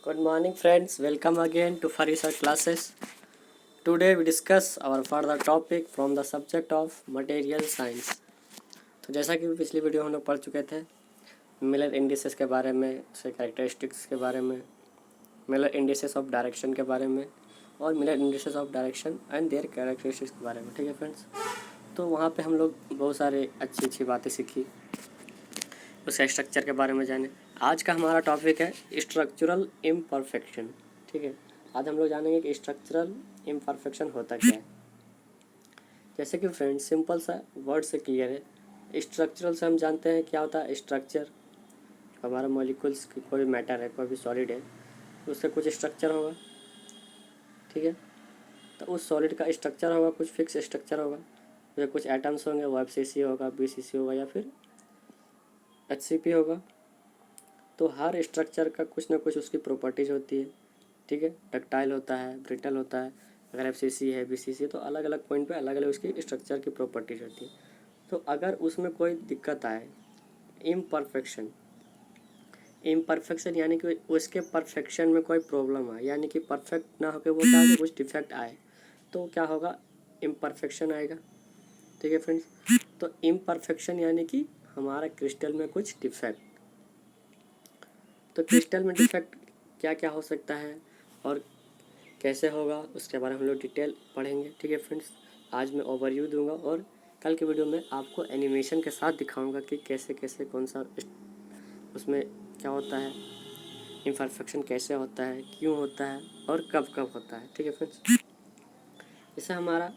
Good morning friends, welcome again to Farisa classes. Today we discuss our further topic from the subject of material science. तो जैसा कि पिछली video हम लोग पढ़ चुके थे मिलर इंडिसेस के बारे में, उसके कैरेक्टरिस्टिक्स के बारे में, मिलर इंडिसेस ऑफ डायरेक्शन के बारे में और Miller indices of direction and there characteristics के बारे में। ठीक है फ्रेंड्स, तो वहाँ पे हम लोग बहुत सारे अच्छी बातें सीखी, उसके स्ट्रक्चर के बारे में जाने। आज का हमारा टॉपिक है स्ट्रक्चरल इम्परफेक्शन। ठीक है, आज हम लोग जानेंगे कि स्ट्रक्चरल इम्परफेक्शन होता क्या है। जैसे कि फ्रेंड्स सिंपल सा वर्ड से क्लियर है। स्ट्रक्चरल से हम जानते हैं क्या होता है। स्ट्रक्चर हमारा मॉलिक्यूल्स की कोई मैटर है, कोई भी सॉलिड है, उसका कुछ स्ट्रक्चर होगा। ठीक है, तो उस सॉलिड का स्ट्रक्चर होगा, कुछ फिक्स स्ट्रक्चर होगा। जैसे कुछ एटम्स होंगे, वो FCC होगा, BCC होगा या फिर HCP होगा। तो हर स्ट्रक्चर का कुछ ना कुछ उसकी प्रॉपर्टीज होती है। ठीक है, डक्टाइल होता है, ब्रिटल होता है। अगर FCC है, BCC है, तो अलग अलग पॉइंट पे अलग अलग उसकी स्ट्रक्चर की प्रॉपर्टीज होती है। तो अगर उसमें कोई दिक्कत आए, इम्परफेक्शन यानी कि उसके परफेक्शन में कोई प्रॉब्लम आए, यानी कि परफेक्ट ना होकर वो क्या हो, कुछ डिफेक्ट आए, तो क्या होगा, इम्परफेक्शन आएगा। ठीक है फ्रेंड्स, तो इम्परफेक्शन यानी कि हमारा क्रिस्टल में कुछ डिफेक्ट। तो क्रिस्टल में डिफेक्ट क्या क्या हो सकता है और कैसे होगा, उसके बारे में हम लोग डिटेल पढ़ेंगे। ठीक है फ्रेंड्स, आज मैं ओवरव्यू दूंगा और कल की वीडियो में आपको एनिमेशन के साथ दिखाऊंगा कि कैसे कैसे कौन सा उसमें क्या होता है, इम्परफेक्शन कैसे होता है, क्यों होता है और कब कब होता है। ठीक है फ्रेंड्स, जैसे हमारा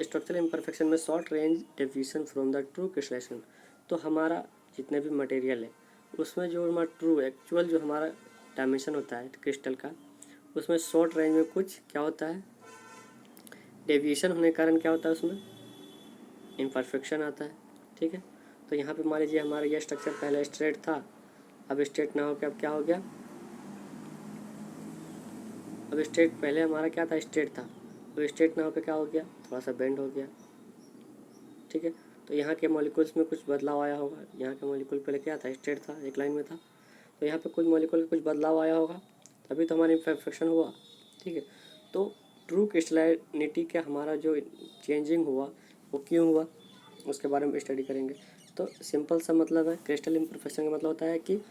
स्ट्रक्चरल इम्परफेक्शन में short range deviation from the true crystallisation. तो हमारा जितने भी मटेरियल है उसमें जो हमारा ट्रू एक्चुअल जो हमारा डायमेंशन होता है क्रिस्टल का, उसमें शॉर्ट रेंज में कुछ क्या होता है, डेविएशन होने के कारण क्या होता है, उसमें इम्परफेक्शन आता है। ठीक है, तो यहाँ पे मान लीजिए हमारा ये स्ट्रक्चर पहले स्ट्रेट था, अब स्ट्रेट ना होकर अब क्या हो गया, अब स्ट्रेट पहले हमारा क्या था, स्ट्रेट था, अब स्ट्रेट ना होकर क्या हो गया, थोड़ा सा बेंड हो गया। ठीक है, तो यहाँ के मॉलिक्यूल्स में कुछ बदलाव आया होगा। यहाँ का मॉलिक्यूल पहले क्या था, स्ट्रेट था, एक लाइन में था, तो यहाँ पे कुछ मॉलिक्यूल कुछ बदलाव आया होगा, तभी तो हमारा इम्परफेक्शन हुआ। ठीक है, तो ट्रू क्रिस्टलिनिटी का हमारा जो चेंजिंग हुआ वो क्यों हुआ, उसके बारे में स्टडी करेंगे। तो सिंपल सा मतलब है, क्रिस्टल इम्परफेक्शन का मतलब होता है कि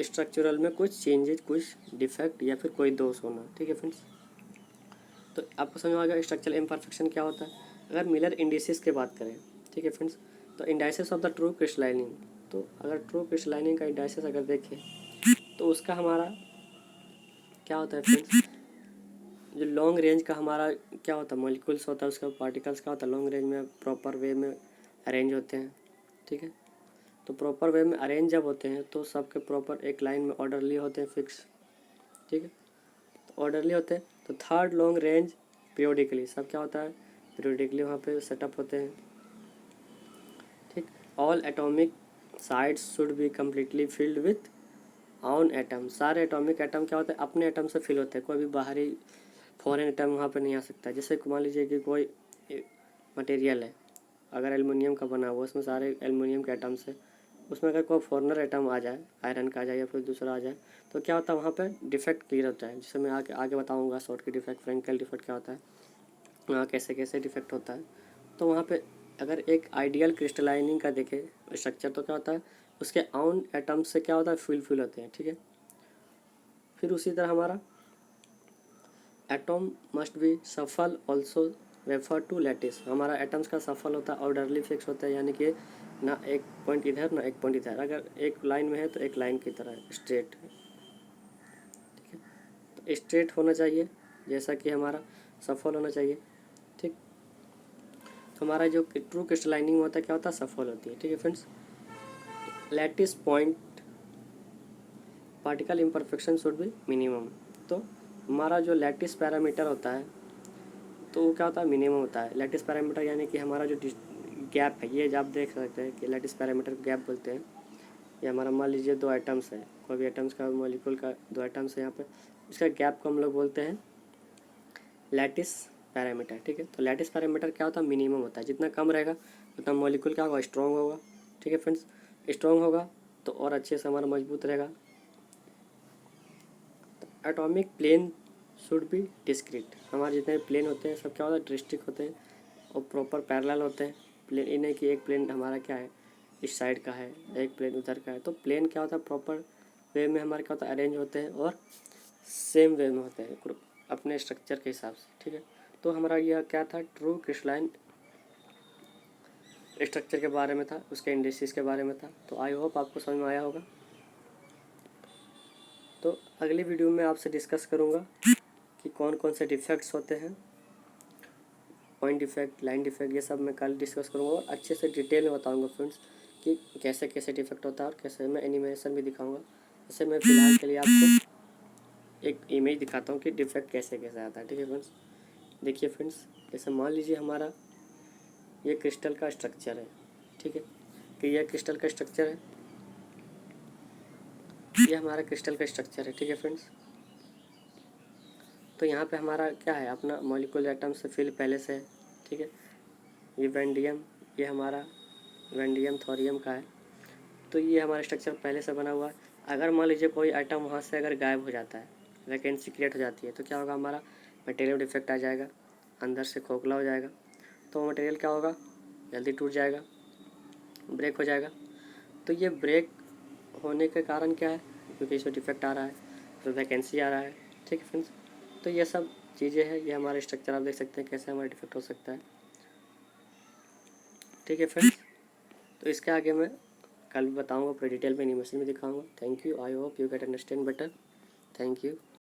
स्ट्रक्चरल में कुछ चेंजेस, कुछ डिफेक्ट या फिर कोई दोष होना। ठीक है फ्रेंड्स, तो आपको समझ में आ गया स्ट्रक्चरल इम्परफेक्शन क्या होता है। अगर मिलर इंडिसेस की बात करें, ठीक है फ्रेंड्स, तो इंडाइसेस ऑफ द ट्रू क्रिस्टलाइनिंग, तो अगर ट्रू क्रिस्टलाइनिंग का इंडाइसेस अगर देखें तो उसका हमारा क्या होता है फ्रेंड्स, जो लॉन्ग रेंज का हमारा क्या होता है, मॉलिक्यूल्स होता है, उसका पार्टिकल्स क्या होता है, लॉन्ग रेंज में प्रॉपर वे में अरेंज होते हैं। ठीक है, तो प्रॉपर वे में अरेंज जब होते हैं तो सबके प्रॉपर एक लाइन में ऑर्डरली होते हैं, फिक्स। ठीक है, तो ऑर्डरली होते हैं, तो थर्ड लॉन्ग रेंज पीरियोडिकली, सब क्या होता है, पीरियोडिकली वहाँ पे सेटअप होते हैं। ठीक, all atomic sides should be completely filled with on atom. सारे एटॉमिक एटम क्या होते हैं, अपने एटम से फिल होते हैं, कोई भी बाहरी फॉरेन एटम वहाँ पे नहीं आ सकता। जैसे मान लीजिए कि कोई मटेरियल है, अगर एल्युमिनियम का बना हुआ, उसमें सारे एल्युमिनियम के एटम्स है, उसमें अगर कोई फॉरेनर एटम आ जाए, आयरन का आ जाए या फिर दूसरा आ जाए, तो क्या होता है, वहाँ पे डिफेक्ट क्लियर होता है, जिसे मैं आगे बताऊँगा। शॉर्ट की डिफेक्ट, फ्रेंकेल डिफेक्ट क्या होता है, वहाँ कैसे कैसे डिफेक्ट होता है। तो वहाँ पे अगर एक आइडियल क्रिस्टलाइनिंग का देखे स्ट्रक्चर, तो क्या होता है, उसके ऑन एटम्स से क्या होता है, फिल होते हैं। ठीक है, फिर उसी तरह हमारा एटम मस्ट बी सफल ऑल्सो रेफर टू लैटिस। हमारा एटम्स का सफल होता है, ऑर्डरली फिक्स होता है, यानी कि ना एक पॉइंट इधर ना एक पॉइंट इधर, अगर एक लाइन में है तो एक लाइन की तरह स्ट्रेट। ठीक है, तो स्ट्रेट होना चाहिए, जैसा कि हमारा सफल होना चाहिए। ठीक, तो हमारा जो ट्रू क्रिस्टलाइनिंग होता है क्या होता है, सफल होती है। ठीक है friends, lattice point particle imperfection should be minimum. तो हमारा जो लैटिस पैरामीटर होता है तो वो क्या होता है, मिनिमम होता है। लैटिस पैरामीटर यानी कि हमारा जो गैप है, ये आप देख सकते हैं कि लैटिस पैरामीटर गैप बोलते हैं। ये हमारा मान लीजिए दो आइटम्स है, कोई भी आइटम्स का मॉलिक्यूल का दो आइटम्स है यहाँ पे, इसका गैप को हम लोग बोलते हैं लैटिस पैरामीटर। ठीक है, तो लैटिस पैरामीटर क्या होता है, मिनिमम होता है। जितना कम रहेगा उतना मॉलिक्यूल क्या होगा, स्ट्रॉन्ग होगा। ठीक है फ्रेंड्स, स्ट्रॉन्ग होगा तो और अच्छे से हमारा मजबूत रहेगा। Atomic plane should be discrete. हमारे जितने प्लेन होते हैं सब क्या होता है, डिस्ट्रिक्ट होते हैं और प्रॉपर पैरेलल होते हैं। प्लेन इन्हें कि एक प्लेन हमारा क्या है, इस साइड का है, एक प्लेन उधर का है। तो प्लेन क्या होता है, प्रॉपर वे में हमारे क्या होता है, अरेंज होते हैं और सेम वे में होते हैं ग्रुप अपने स्ट्रक्चर के हिसाब से। ठीक है, तो हमारा यह क्या था, ट्रू क्रिस्टलाइन स्ट्रक्चर के बारे में था, उसके इंडिसेस के बारे में था। तो आई होप आपको समझ में आया होगा। तो अगली वीडियो में आपसे डिस्कस करूँगा कि कौन कौन से डिफेक्ट्स होते हैं, पॉइंट डिफेक्ट, लाइन डिफेक्ट, ये सब मैं कल डिस्कस करूँगा और अच्छे से डिटेल में बताऊँगा फ्रेंड्स कि कैसे कैसे डिफेक्ट होता है और कैसे मैं एनिमेशन भी दिखाऊँगा। जैसे मैं फ़िलहाल के लिए आपको एक इमेज दिखाता हूँ कि डिफेक्ट कैसे कैसे आता है। ठीक है फ्रेंड्स, देखिए फ्रेंड्स, जैसे मान लीजिए हमारा ये क्रिस्टल का स्ट्रक्चर है। ठीक है, कि यह क्रिस्टल का स्ट्रक्चर है, ये हमारा क्रिस्टल का स्ट्रक्चर है। ठीक है फ्रेंड्स, तो यहाँ पे हमारा क्या है, अपना मॉलिक्यूलर एटम से फिल पहले से है। ठीक है, ये वैंडियम, ये हमारा वैंडियम थोरियम का है। तो ये हमारा स्ट्रक्चर पहले से बना हुआ है। अगर मान लीजिए कोई आइटम वहाँ से अगर गायब हो जाता है, वैकेंसी क्रिएट हो जाती है, तो क्या होगा, हमारा मटेरियल डिफेक्ट आ जाएगा, अंदर से खोखला हो जाएगा। तो मटेरियल क्या होगा, जल्दी टूट जाएगा, ब्रेक हो जाएगा। तो ये ब्रेक होने के कारण क्या है, क्योंकि इसमें डिफेक्ट आ रहा है, तो वैकेंसी आ रहा है। ठीक है फ्रेंड्स, तो ये सब चीज़ें हैं, ये हमारे स्ट्रक्चर आप देख सकते हैं कैसे हमारा डिफेक्ट हो सकता है। ठीक है फ्रेंड्स, तो इसके आगे मैं कल बताऊंगा, पूरी डिटेल में एनिमेशन में दिखाऊंगा। Thank you, I hope you get understand better. Thank you.